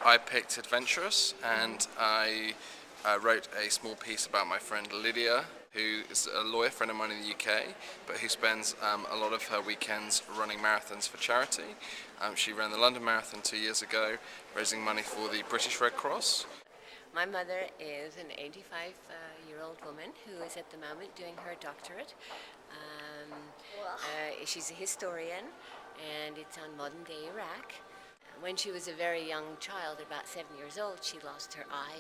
I picked Adventurous, and I wrote a small piece about my friend Lydia, who is a lawyer friend of mine in the UK, but who spends a lot of her weekends running marathons for charity. She ran the London Marathon 2 years ago, raising money for the British Red Cross. My mother is an 85-year-old woman who is at the moment doing her doctorate. She's a historian, and it's on modern-day Iraq. When she was a very young child, about 7 years old, she lost her eye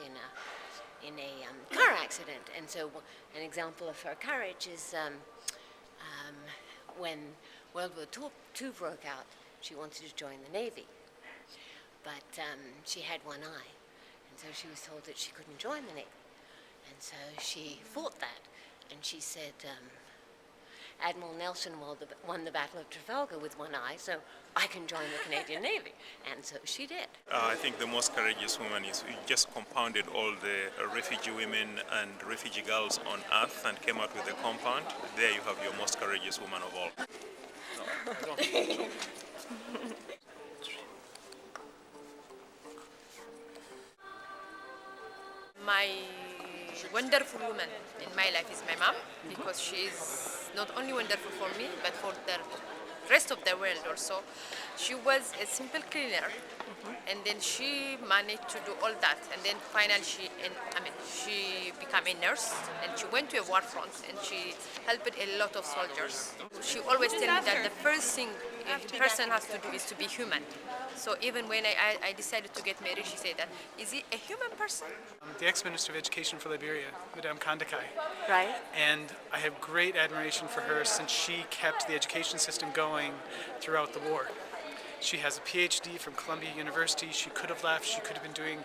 in a car accident. And so an example of her courage is when World War II broke out, she wanted to join the Navy. But she had one eye, and so she was told that she couldn't join the Navy. And so she fought that, and she said, Admiral Nelson won the Battle of Trafalgar with one eye, so I can join the Canadian Navy. And so she did. I think the most courageous woman is who just compounded all the refugee women and refugee girls on earth and came out with a compound. There you have your most courageous woman of all. My wonderful woman in my life is my mom, because she's not only wonderful for me, but for the rest of the world also. She was a simple cleaner, and then she managed to do all that, and then finally she became a nurse, and she went to a war front, and she helped a lot of soldiers. She always tell me that the first thing a person has to do is to be human. So even when I decided to get married, she said that, is he a human person? The ex-Minister of Education for Liberia, Madame Kandakai. Right. And I have great admiration for her since she kept the education system going throughout the war. She has a PhD from Columbia University. She could have left. She could have been doing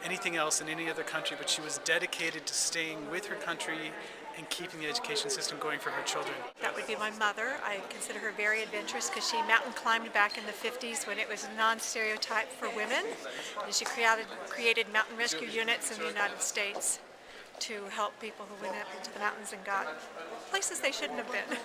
anything else in any other country, but she was dedicated to staying with her country and keeping the education system going for her children. That would be my mother. I consider her very adventurous because she mountain climbed back in the 50s when it was a non-stereotype for women. And she created mountain rescue units in the United States to help people who went up into the mountains and got places they shouldn't have been.